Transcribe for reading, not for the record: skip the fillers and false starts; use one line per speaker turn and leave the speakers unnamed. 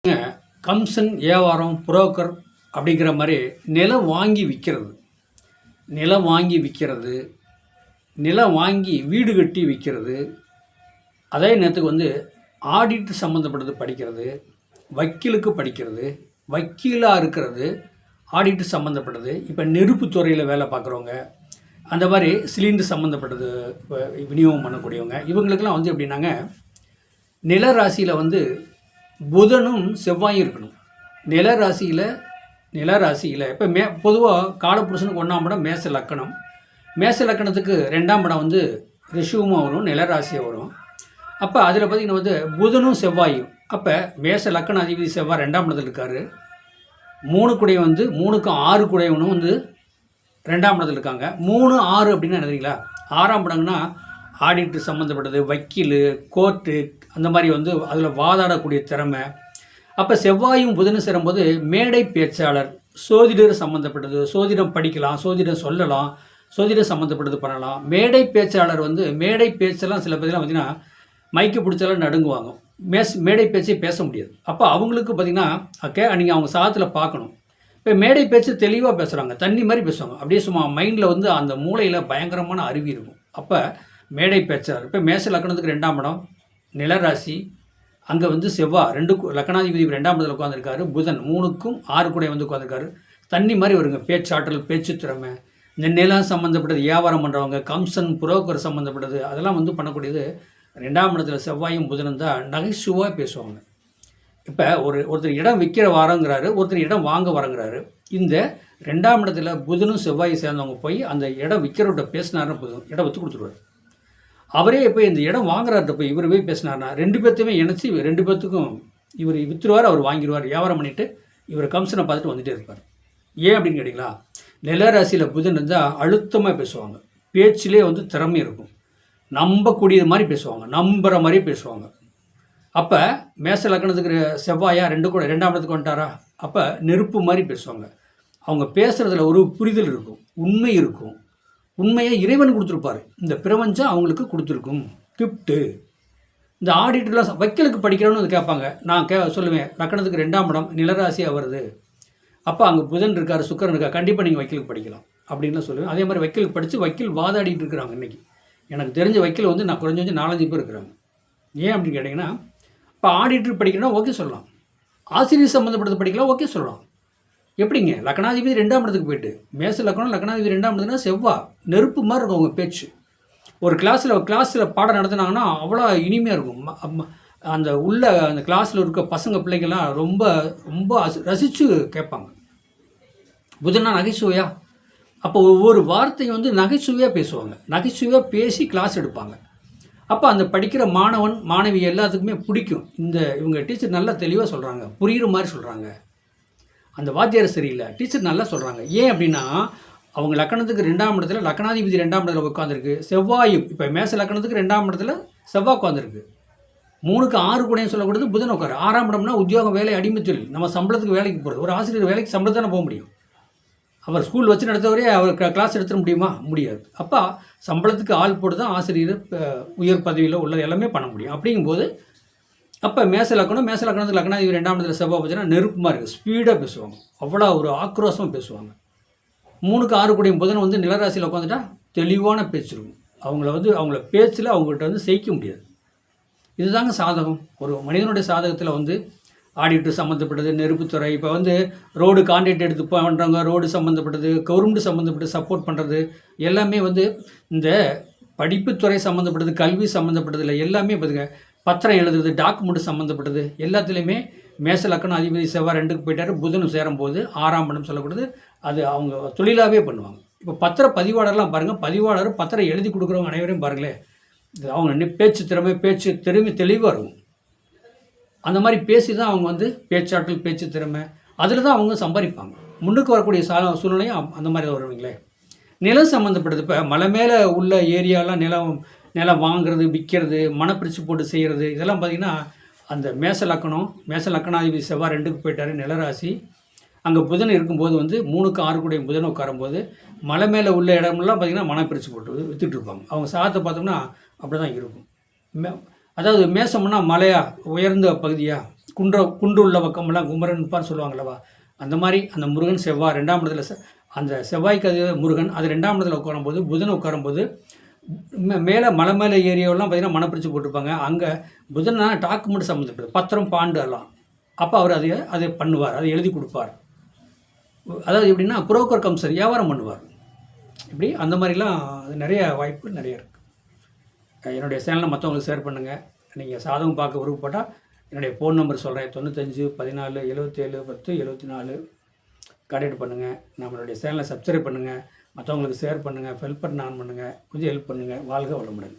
கம்சன் வியாபாரம் புரோக்கர் அப்படிங்கிற மாதிரி நிலம் வாங்கி விற்கிறது, நிலம் வாங்கி வீடு கட்டி விற்கிறது, அதே நேரத்துக்கு ஆடிட் சம்மந்தப்பட்டது படிக்கிறது, வக்கீலுக்கு படிக்கிறது, வக்கீலாக இருக்கிறது, ஆடிட் சம்மந்தப்பட்டது. இப்போ நெருப்பு துறையில் வேலை பார்க்குறவங்க, அந்த மாதிரி சிலிண்டர் சம்மந்தப்பட்டது விநியோகம் பண்ணக்கூடியவங்க, இவங்களுக்கெல்லாம் எப்படின்னாங்க, நில ராசியில் புதனும் செவ்வாயும் இருக்கணும். நில ராசியில் இப்போ பொதுவாக காலப்புருஷனுக்கு 1ஆம் இடம் மேச லக்கணம், மேச லக்கணத்துக்கு 2ஆம் இடம் ரிஷுவமாக வரும், நில ராசியாக வரும். அப்போ அதில் பார்த்திங்கன்னா புதனும் செவ்வாயும், அப்போ மேச லக்கண அதிபதி செவ்வாய் 2ஆம் இடத்துல இருக்கார். 3 குடைய 3க்கு 6 குடையவனும் 2ஆம் இடத்துல இருக்காங்க. 3 6 அப்படின்னா என்ன தெரியுங்களா? 6ஆம் இடம்னா ஆடிட்டு சம்மந்தப்பட்டது, வக்கீல், கோர்ட்டு, அந்த மாதிரி அதில் வாதாடக்கூடிய திறமை. அப்போ செவ்வாயும் புதனும் சேரும்போது மேடை பேச்சாளர், சோதிடர் சம்மந்தப்பட்டது, சோதிடம் படிக்கலாம், சோதிடம் சொல்லலாம், சோதிடம் சம்மந்தப்பட்டது பண்ணலாம். மேடை பேச்சாளர் மேடை பேச்செல்லாம் சில பேர்லாம் பார்த்திங்கன்னா மைக்கு பிடிச்சாலும் நடுங்குவாங்க, மேடை பேச்சே பேச முடியாது. அப்போ அவங்களுக்கு பார்த்திங்கன்னா நீங்கள் அவங்க சாதத்தில் பார்க்கணும். இப்போ மேடை பேச்சு தெளிவாக பேசுகிறாங்க, தண்ணி மாதிரி பேசுவாங்க, அப்படியே சும்மா மைண்டில் அந்த மூளையில் பயங்கரமான அறிவு இருக்கும். அப்போ மேடை பேச்சாளர். இப்போ மேச லக்கணத்துக்கு 2ஆம் இடம் நிலராசி, அங்கே செவ்வாய் 2 லக்கணாதிபதி 2ஆம் இடத்துல உட்காந்துருக்காரு, புதன் 3க்கும் 6 கூட உட்காந்துருக்காரு. தண்ணி மாதிரி வருங்க பேச்சாற்றல், பேச்சு திறமை. இந்த நிலம் சம்மந்தப்பட்டது, வியாபாரம் பண்ணுறவங்க, கம்சன் புரோக்கர் சம்மந்தப்பட்டது, அதெல்லாம் பண்ணக்கூடியது 2ஆம் இடத்துல செவ்வாயும் புதனும் தான். நகைச்சுவாக பேசுவாங்க. இப்போ ஒருத்தர் இடம் விற்கிற வாரங்கிறாரு, ஒருத்தர் இடம் வாங்க வரங்கிறாரு. இந்த 2ஆம் இடத்துல புதனும் செவ்வாயும் சேர்ந்தவங்க போய் அந்த இடம் விற்கிறவர்கிட்ட பேசினாருன்னு புதன் இடம் விற்று கொடுத்துருவார். அவரே போய் இந்த இடம் வாங்குறாருட்ட போய் இவர் போய் பேசினார்னா 2 பேர்த்தையுமே இணைச்சி 2 பேர்த்துக்கும் இவர் விற்றுருவார், அவர் வாங்கிடுவார். வியாபாரம் பண்ணிவிட்டு இவர் கம்சனை பார்த்துட்டு வந்துகிட்டே இருப்பார். ஏன் அப்படின்னு கேட்டிங்களா? நிலராசியில் புதன் இருந்தால் அழுத்தமாக பேசுவாங்க, பேச்சிலே திறமை இருக்கும், நம்பக்கூடியது மாதிரி பேசுவாங்க, நம்புகிற மாதிரி பேசுவாங்க. அப்போ மேச லக்கணத்துக்கு செவ்வாயா 2ஆம் இடத்துக்கு வந்துட்டாரா, அப்போ நெருப்பு மாதிரி பேசுவாங்க. அவங்க பேசுகிறதுல ஒரு புரிதல் இருக்கும், உண்மை இருக்கும். உண்மையை இறைவன் கொடுத்துருப்பார், இந்த பிரபஞ்சம் அவங்களுக்கு கொடுத்துருக்கும் கிஃப்ட்டு. இந்த ஆடிட்டர்லாம் வக்கீலுக்கு படிக்கிறோன்னு கேட்பாங்க. நான் சொல்லுவேன், லக்கணத்துக்கு 2ஆம் இடம் நிலராசியாக வருது, அப்போ அங்கே புதன் இருக்கார், சுக்கரன் இருக்கார், கண்டிப்பாக நீங்கள் வக்கீலுக்கு படிக்கலாம் அப்படின்லாம் சொல்லுவேன். அதே மாதிரி வக்கீலுக்கு படித்து வக்கீல் வாதாடிட்டு இருக்கிறாங்க. இன்றைக்கி எனக்கு தெரிஞ்ச வக்கீல் நான் குறைஞ்ச 4-5 பேர் இருக்கிறாங்க. ஏன் அப்படின்னு கேட்டிங்கன்னா, இப்போ ஆடிட்டர் படிக்கணும்னா ஓகே சொல்லலாம், ஆசிரியர் சம்மந்தப்பட்டது படிக்கலாம் ஓகே சொல்லலாம். எப்படிங்க? லக்கணாதிபதி 2ஆம் இடத்துக்கு போயிட்டு, மேச லக்கணம் லக்கணாதிபதி 2ஆம் இடத்துனா செவ்வாய் நெருப்பு மாதிரி இருக்கும் அவங்க பேச்சு. ஒரு கிளாஸில் பாடம் நடத்துனாங்கன்னா அவ்வளோ இனிமையாக இருக்கும். அந்த அந்த கிளாஸில் இருக்க பசங்க பிள்ளைங்கள்லாம் ரொம்ப ரொம்ப ரசித்து கேட்பாங்க. புதனா நகைச்சுவையா, அப்போ ஒவ்வொரு வார்த்தையும் நகைச்சுவையாக பேசுவாங்க, நகைச்சுவையாக பேசி கிளாஸ் எடுப்பாங்க. அப்போ அந்த படிக்கிற மாணவன் மாணவி எல்லாத்துக்குமே பிடிக்கும். இவங்க டீச்சர் நல்லா தெளிவாக சொல்கிறாங்க, புரிகிற மாதிரி சொல்கிறாங்க, அந்த வாத்தியார் சரியில்லை, டீச்சர் நல்லா சொல்கிறாங்க. ஏன் அப்படின்னா அவங்க லக்கணத்துக்கு 2ஆம் இடத்துல லக்கணாதிபதி 2ஆம் இடத்துல உட்காந்துருக்கு, செவ்வாயும் இப்போ மேச லக்கணத்துக்கு 2ஆம் இடத்துல செவ்வாய் உட்காந்துருக்கு. 3க்கு 6 கூடயும் சொல்லக்கூடாது புதன் உட்காரு. 6ஆம் இடம்னா உத்தியோகம், வேலை, அடிமைத்தொழில், நம்ம சம்பளத்துக்கு வேலைக்கு போகிறது. ஒரு ஆசிரியர் வேலைக்கு சம்பளத்தானே போக முடியும். அவர் ஸ்கூல் வச்சு நடத்தவரே அவர் கிளாஸ் எடுத்துட முடியுமா? முடியாது. அப்போ சம்பளத்துக்கு ஆள் போட்டு தான் ஆசிரியர் உயர் பதவியில் உள்ள எல்லாமே பண்ண முடியும். அப்படிங்கும்போது அப்போ மேச லக்கணத்துக்கு லக்கணாதிபதி 2ஆம் இடத்துல செவ்வாய் பார்த்தீங்கன்னா நெருப்பு மாதிரி இருக்குது, ஸ்பீடாக பேசுவாங்க, அவ்வளோ ஒரு ஆக்ரோஷமாக பேசுவாங்க. 3க்கு 6 கூடிய புதன் நிலராசியில் உட்காந்துட்டா தெளிவான பேச்சு இருக்கும். அவங்கள பேச்சில் அவங்ககிட்ட செய்ய முடியாது. இதுதாங்க சாதகம். ஒரு மனிதனுடைய சாதகத்தில் ஆடிட்டு சம்மந்தப்பட்டது, நெருப்புத்துறை, இப்போ ரோடு கான்ட்ராக்ட் எடுத்து பண்ணுறவங்க, ரோடு சம்மந்தப்பட்டது, கவர்மெண்ட் சம்மந்தப்பட்டு சப்போர்ட் பண்ணுறது, எல்லாமே இந்த படிப்புத்துறை சம்மந்தப்பட்டது, கல்வி சம்மந்தப்பட்டதில் எல்லாமே பார்த்துங்க, பத்திரம் எழுதுறது, டாக்குமெண்ட் சம்மந்தப்பட்டது எல்லாத்துலேயுமே மேச லக்கணம் அதிபதி செவ்வாய் 2க்கு போயிட்டார், புதனும் சேரும்போது 6ஆம் இடம் சொல்லக்கூடாது, அது அவங்க தொழிலாகவே பண்ணுவாங்க. இப்போ பத்திர பதிவாளர்லாம் பாருங்கள், பதிவாளர் பத்திரம் எழுதி கொடுக்குறவங்க அனைவரையும் பாருங்களேன், அவங்க பேச்சு திறமை தெளிவாக இருக்கும். அந்த மாதிரி பேசி தான் அவங்க பேச்சாற்றல், பேச்சு திறமை, அதில் தான் அவங்க சம்பாதிப்பாங்க. முன்னுக்கு வரக்கூடிய சூழ்நிலையும் அந்த மாதிரி தான் வருவீங்களே. நிலம் சம்மந்தப்பட்டது, இப்போ மலை மேலே உள்ள ஏரியாலாம் நிலம் வாங்குறது, விற்கிறது, மனப்பிரிச்சு போட்டு செய்கிறது, இதெல்லாம் பார்த்திங்கன்னா அந்த மேச லக்கணாதிபதி செவ்வாய் 2க்கு போயிட்டார் நிலராசி. அங்கே புதன் இருக்கும்போது 3க்கு 6 கூடிய புதன் உட்காரும்போது மலை மேலே உள்ள இடமெல்லாம் பார்த்திங்கன்னா மனப்பிரிச்சு போட்டு விற்றுட்டு இருப்பாங்க. அவங்க சாதத்தை பார்த்தோம்னா அப்படி தான் இருக்கும். அதாவது மேசம்னா மலையா, உயர்ந்த பகுதியாக, குன்று உள்ள பக்கமெல்லாம் குமரன் இருப்பான்னு சொல்லுவாங்களவா, அந்த மாதிரி அந்த முருகன் செவ்வாய் 2ஆம் இடத்துல அந்த செவ்வாய்க்கு அது முருகன் அது 2ஆம் இடத்துல உட்காரும்போது புதன் உட்காரும்போது மேலே மலை மேலே ஏரியாவெல்லாம் பார்த்தீங்கன்னா மனப்பிரிச்சு போட்டிருப்பாங்க. அங்கே புதன்னா டாக்குமெண்ட் சம்மந்தப்பட்டது பத்திரம் பாண்டு எல்லாம். அப்போ அவர் அதை பண்ணுவார், அதை எழுதி கொடுப்பார். அதாவது எப்படின்னா புரோக்கர் கம்சர் வியாபாரம் பண்ணுவார். இப்படி அந்த மாதிரிலாம் நிறைய வாய்ப்பு நிறைய இருக்குது. என்னுடைய சேனலை மற்றவங்களுக்கு ஷேர் பண்ணுங்கள். நீங்கள் சாதகம் பார்க்க விருப்பப்பட்டால் என்னுடைய ஃபோன் நம்பர் சொல்கிறேன், 95 14 77 10 74. கான்டாக்ட் பண்ணுங்கள். நம்மளுடைய சேனலை சப்ஸ்கிரைப் பண்ணுங்கள், மற்றவங்களுக்கு ஷேர் பண்ணுங்கள், பெல் பட்டன் ஆன் பண்ணுங்கள், கொஞ்சம் ஹெல்ப் பண்ணுங்கள். வாழ்க வளமுடன்.